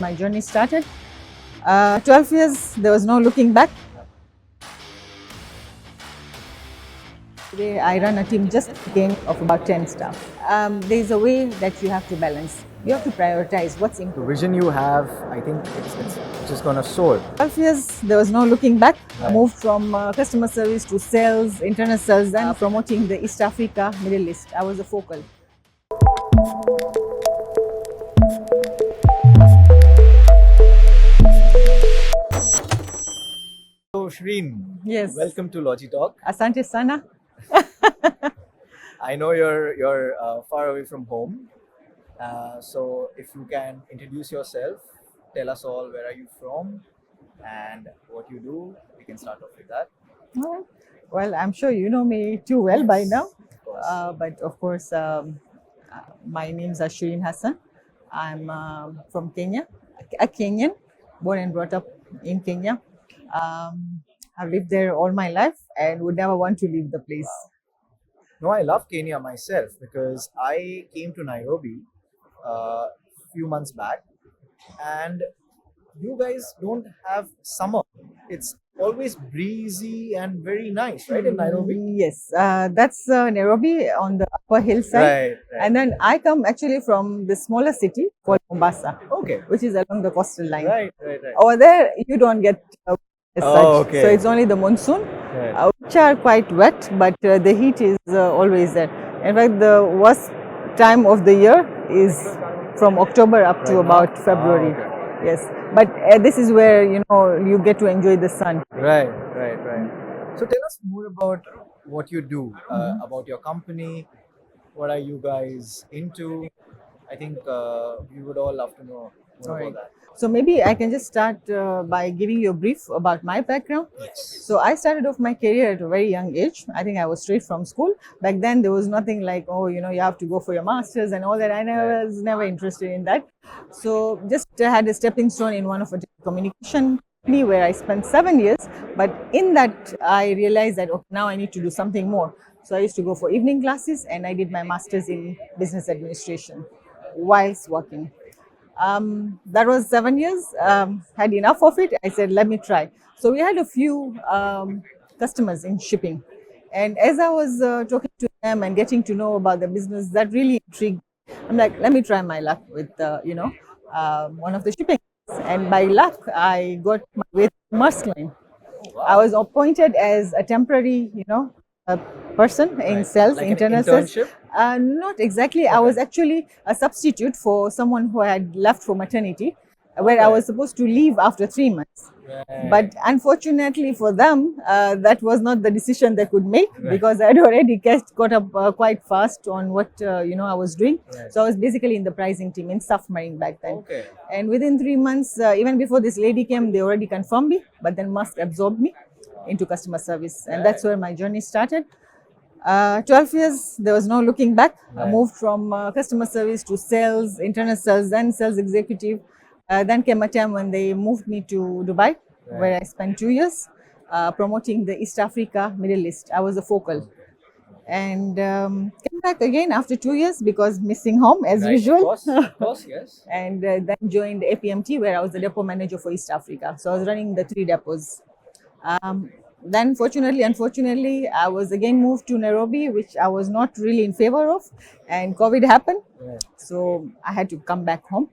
My journey started. 12 years, there was no looking back. Today, I run a team just again of about 10 staff. There's a way that you have to balance. You have to prioritize what's The important. vision you have, I think it's just gonna soar. 12 years, there was no looking back. I Right. moved from customer service to sales, internal sales, then promoting the East Africa, Middle East. I was the focal. So Shireen, Yes. welcome to LogiTALK. Asante sana. I know you're far away from home, so if you can introduce yourself, tell us all where are you from and what you do. We can start off with that. Oh, well, I'm sure you know me too well by Yes, now. of course. But of course, my name's Shireen Hassan. I'm from Kenya, a Kenyan, born and brought up in Kenya. I've lived there all my life and would never want to leave the place. No, I love Kenya myself because I came to Nairobi a few months back, and you guys don't have summer. It's always breezy and very nice, right, in Nairobi? Yes, that's Nairobi on the upper hillside. Right, right. And then I come actually from the smaller city called Mombasa, Okay. which is along the coastal line. Right, right, right. Over there, you don't get as Oh, such. okay. So it's only the monsoon, Right. which are quite wet, but the heat is always there. In fact, the worst time of the year is from October up to Right now? about February. Ah, okay. Yes, but this is where you get to enjoy the sun. Right, right, right. So tell us more about what you do, about your company. What are you guys into? I think we would all love to know more All right. about that. So maybe I can just start by giving you a brief about my background. Yes. So I started off my career at a very young age. I think I was straight from school. Back then there was nothing like, oh, you have to go for your masters and all that. I was never interested in that. So just had a stepping stone in one of a communication company where I spent 7 years. But in that I realized that now I need to do something more. So I used to go for evening classes and I did my masters in business administration whilst working. That was 7 years. Had enough of it. I said, let me try. So we had a few customers in shipping. And as I was talking to them and getting to know about the business, that really intrigued me. I'm like, let me try my luck with, one of the shipping. And by luck, I got my way to Maersk Line. I was appointed as a temporary, a person in Right. sales, Like an internal sales. internship? Not exactly. I was actually a substitute for someone who had left for maternity, where I Okay. was supposed to leave after 3 months. Right. But unfortunately for them, that was not the decision they could make Right. because I had already caught up quite fast on what I was doing. Right. So I was basically in the pricing team in submarine back then. Okay. And within 3 months, even before this lady came, they already confirmed me. But then Musk absorbed me into customer service, and that's where my journey started. 12 years, there was no looking back. I Right. moved from customer service to sales, internal sales, then sales executive. Then came a time when they moved me to Dubai, where I spent 2 years promoting the East Africa, Middle East. I was a focal. And came back again after 2 years because missing home as Right. usual. Of course, yes. And then joined APMT, where I was the depot manager for East Africa. So I was running the 3 depots. Then, unfortunately, I was again moved to Nairobi, which I was not really in favor of, and COVID happened. Right. So I had to come back home,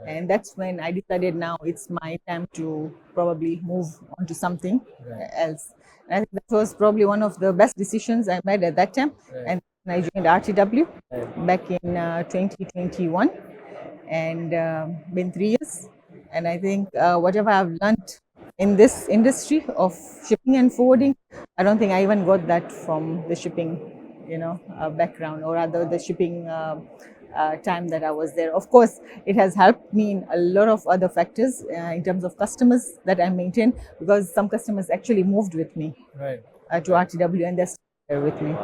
and that's when I decided now it's my time to probably move on to something else. And I think that was probably one of the best decisions I made at that time. Right. And I joined RTW back in 2021, and been 3 years. And I think whatever I've learned in this industry of shipping and forwarding, I don't think I even got that from the shipping, background, or rather the shipping time that I was there. Of course, it has helped me in a lot of other factors in terms of customers that I maintain, because some customers actually moved with me Right. to RTW and they're still there with me.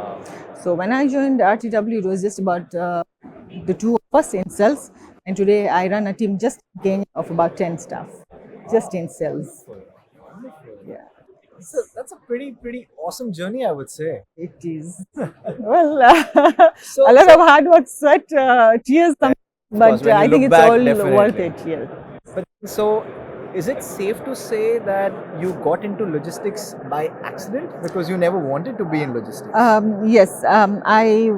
So when I joined RTW, it was just about the two of us in sales, and today I run a team just in Kenya of about 10 staff, just in sales. Yeah, So that's a pretty awesome journey, I would say. it is. Well, So- a lot so- of hard work, sweat, tears, course, but when you I think look it's back, all definitely. worth it. Yeah. But So, is it safe to say that you got into logistics by accident because you never wanted to be in logistics? Yes, I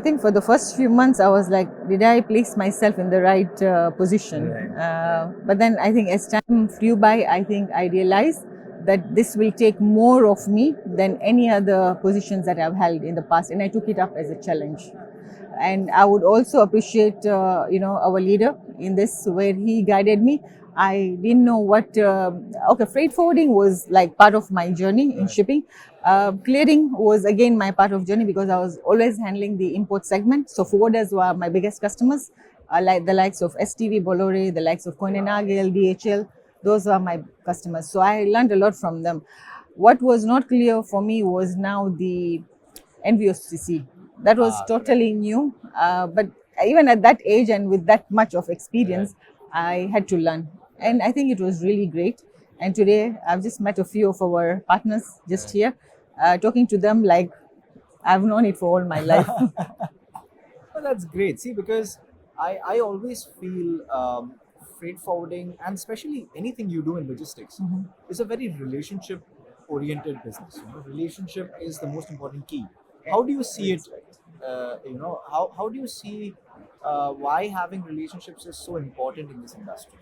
think for the first few months I was like, did I place myself in the right position? Right. But then I think as time flew by, I think I realized that this will take more of me than any other positions that I've held in the past, and I took it up as a challenge. And I would also appreciate our leader in this, where he guided me. I didn't know what okay, freight forwarding was like part of my journey in shipping. Clearing was again my part of journey because I was always handling the import segment. So forwarders were my biggest customers, like the likes of STV, Bolloré, the likes of Coinenagel, DHL. Those were my customers, so I learned a lot from them. What was not clear for me was now the NVOCC. That was Correct. totally new. But even at that age and with that much of Right. experience, I had to learn. And I think it was really great. And today I've just met a few of our partners just here, talking to them like I've known it for all my life. Well, that's great. See, because I always feel freight forwarding and especially anything you do in logistics is a very relationship oriented business. Relationship is the most important key. How do you see it? How do you see why having relationships is so important in this industry?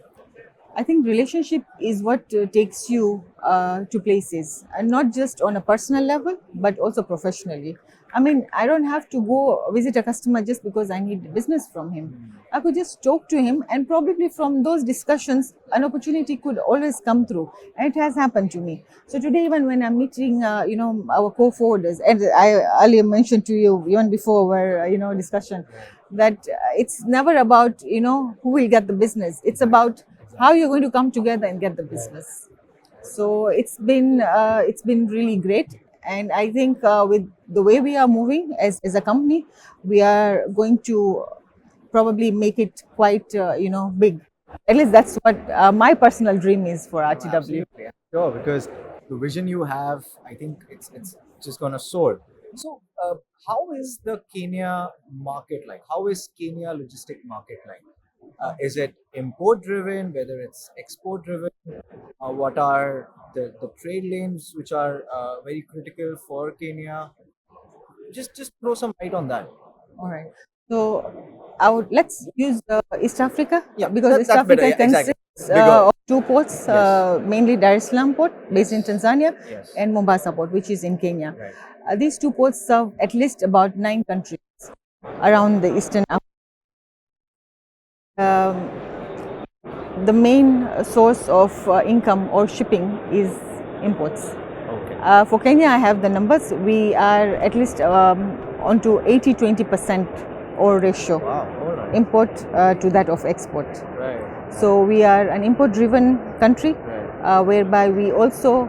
I think relationship is what takes you to places, and not just on a personal level, but also professionally. I mean, I don't have to go visit a customer just because I need business from him. I could just talk to him, and probably from those discussions, an opportunity could always come through. And it has happened to me. So today, even when I'm meeting, our co-forwarders, and I earlier mentioned to you even before our, discussion, that it's never about who will get the business. It's about how you're going to come together and get the business. So it's been really great, and I think with the way we are moving as a company, we are going to probably make it quite big. At least that's what my personal dream is for No, RTW. absolutely. Sure, because the vision you have, I think it's just gonna soar. So, how is the Kenya market like? How is Kenya logistic market like? Is it import driven? Whether it's export driven? What are the trade lanes which are very critical for Kenya? Just throw some light on that. All right. So let's use East Africa, Yeah, because East that's better. Africa Yeah, exactly. consists Bigger. of two ports, Yes. mainly Dar es Salaam port, based in Yes. Tanzania, Yes. and Mombasa port, which is in Kenya. Right. These two ports serve at least about 9 countries around the Eastern Africa. The main source of income or shipping is imports. Okay. For Kenya, I have the numbers. We are at least onto 80-20% or ratio Wow. All right. import to that of export. Right. So we are an import-driven country, Right. whereby we also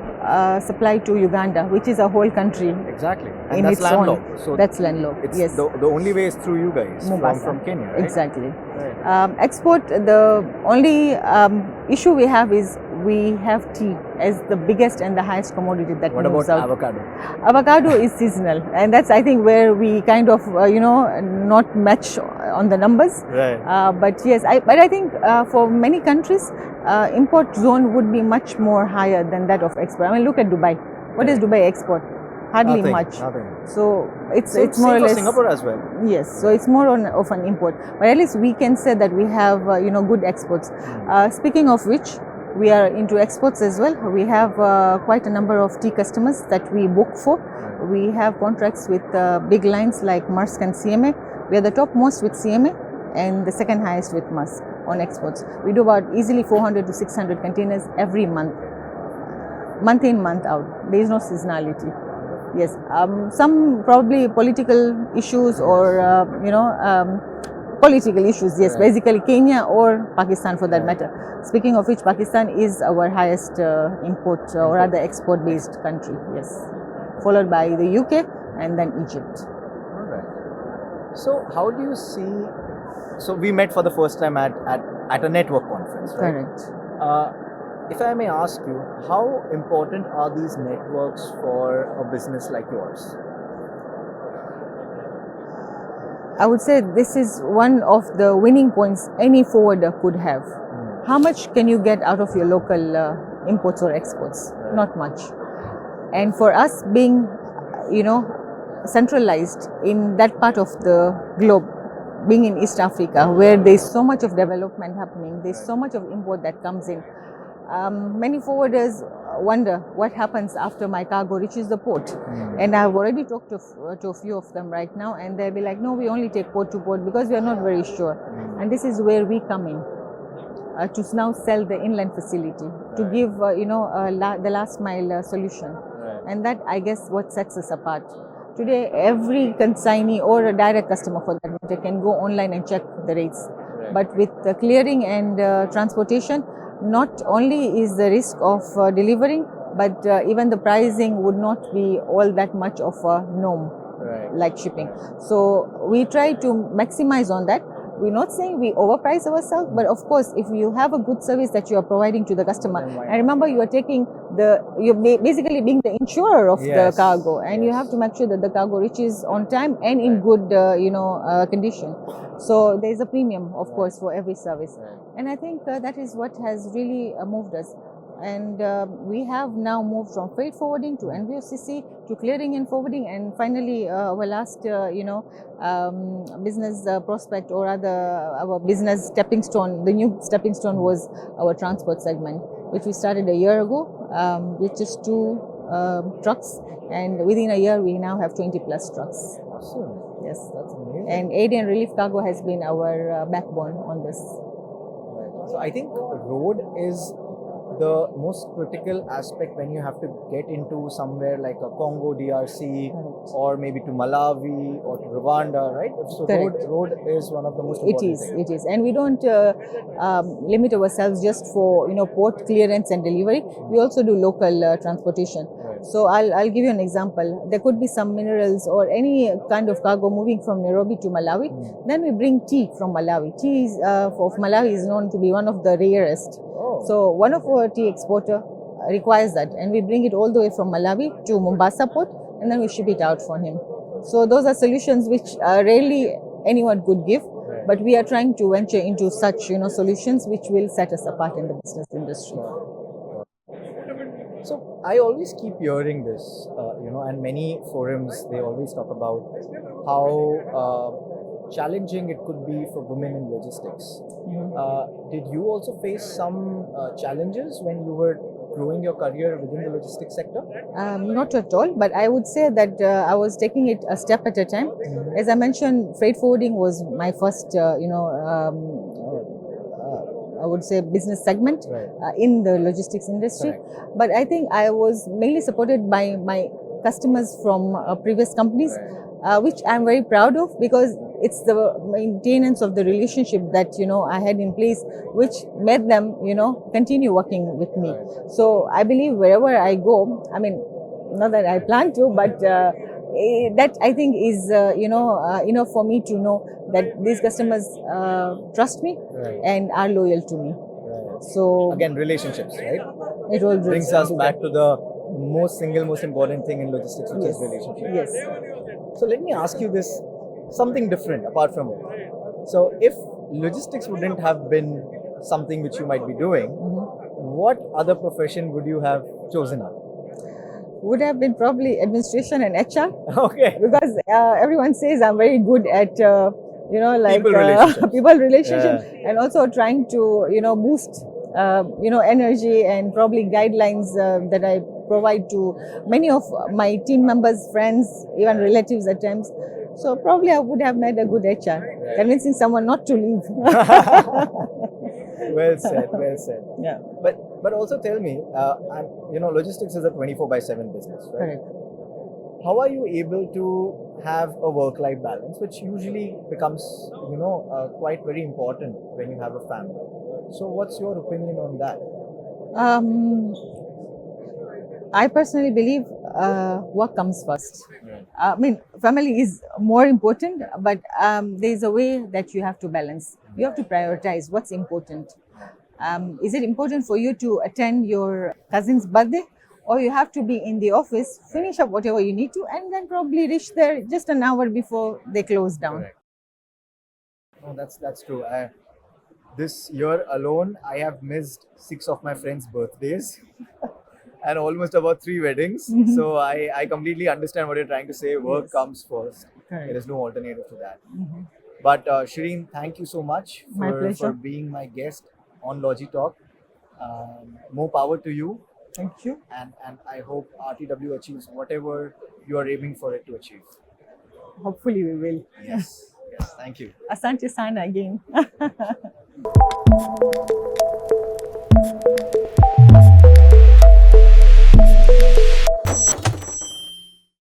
supply to Uganda, which is a whole country Exactly. And in that's its own. landlocked. So That's landlocked. it's Yes, the only way is through you guys Mombasa. from Kenya, right? Exactly. Right. Export, the only issue we have is we have tea as the biggest and the highest commodity that What moves about out. avocado? Avocado is seasonal, and that's I think where we kind of not match on the numbers. Right. But yes, I think for many countries, import zone would be much more higher than that of export. I mean, look at Dubai. What does Dubai export? Hardly Nothing. much. Nothing. So it's Same more or for less Singapore as well. yes. So it's more of an import, but at least we can say that we have good exports. Speaking of which, we are into exports as well. We have quite a number of tea customers that we book for. We have contracts with big lines like Maersk and CMA. We are the top most with CMA and the second highest with Maersk on exports. We do about easily 400 to 600 containers every month, month in, month out. There is no seasonality. Yes, some probably political issues or political issues. Yes, Right. basically Kenya or Pakistan for that matter. Speaking of which, Pakistan is our highest import or rather export-based country. Yes, followed by the UK and then Egypt. All right. So how do you see? So we met for the first time at a network conference, right? Correct. If I may ask you, how important are these networks for a business like yours? I would say this is one of the winning points any forwarder could have. how much can you get out of your local imports or exports? Not much. And for us being, centralized in that part of the globe, being in East Africa, where there's so much of development happening, there's so much of import that comes in. Many forwarders wonder what happens after my cargo reaches the port. And I've already talked to a few of them right now, and they'll be like, no, we only take port to port because we are not very sure. And this is where we come in. To now sell the inland facility, to give the last mile solution, and that, I guess, what sets us apart. Today, every consignee or a direct customer for that matter can go online and check the rates. But with the clearing and transportation, not only is the risk of delivering, but even the pricing would not be all that much of a norm, like shipping. So we try to maximize on that. We're not saying we overprice ourselves, but of course, if you have a good service that you are providing to the customer, and remember, you are you're basically being the insurer of the cargo, and you have to make sure that the cargo reaches on time and in good, condition. So there's a premium, of course, for every service, and I think that is what has really moved us. And we have now moved from freight forwarding to NVOCC to clearing and forwarding, and finally our last business prospect, or rather our business stepping stone, the new stepping stone, was our transport segment, which we started a year ago with just 2 trucks, and within a year we now have 20 plus trucks. Awesome. Yes, That's amazing. and aid and relief cargo has been our backbone on this. So I think road is the most critical aspect when you have to get into somewhere like a Congo DRC, or maybe to Malawi or to Rwanda, right? So road is one of the most important things. It is, and we don't limit ourselves just for port clearance and delivery. We also do local transportation. So I'll give you an example. There could be some minerals or any kind of cargo moving from Nairobi to Malawi. Then we bring tea from Malawi. Tea of Malawi is known to be one of the rarest. So one of our tea exporter requires that, and we bring it all the way from Malawi to Mombasa port, and then we ship it out for him. So those are solutions which rarely anyone could give, but we are trying to venture into such solutions which will set us apart in the business industry. So I always keep hearing this, and many forums, they always talk about how challenging it could be for women in logistics. Did you also face some challenges when you were growing your career within the logistics sector? Not at all, but I would say that I was taking it a step at a time. As I mentioned, freight forwarding was my first, I would say, business segment in the logistics industry. But I think I was mainly supported by my customers from previous companies, which I'm very proud of, because it's the maintenance of the relationship that I had in place, which made them continue working with me. So I believe wherever I go, I mean, not that I plan to, but that I think is enough for me to know that these customers trust me and are loyal to me. So again, relationships, right? It all brings us back to the most important thing in logistics, which is relationship. Yes. So let me ask you this, something different apart from it. So if logistics wouldn't have been something which you might be doing, what other profession would you have chosen up? Would have been probably administration and HR. Okay. Because everyone says I'm very good at people relationships, and also trying to boost energy and probably guidelines that I provide to many of my team members, friends, even relatives at times. So probably I would have made a good HR, convincing someone not to leave. Well said, well said. Yeah. But also tell me, logistics is a 24/7 business, right? Correct. How are you able to have a work-life balance, which usually becomes, quite very important when you have a family? So what's your opinion on that? I personally believe work comes first. I mean, family is more important, but there is a way that you have to balance. You have to prioritize what's important. Is it important for you to attend your cousin's birthday, or you have to be in the office, finish up whatever you need to, and then probably reach there just an hour before they close down? No, that's true. This year alone, I have missed 6 of my friends' birthdays and almost about 3 weddings. Mhm. So I completely understand what you're trying to say. Work Yes. comes first. Correct. There is no alternative to that. Mhm. But Shireen, thank you so much My for pleasure. being my guest on LogiTALK. More power to you, Thank you. and I hope RTW achieves whatever you are aiming for it to achieve. Hopefully, we will. Yes, yes. Thank you. Asante sana again.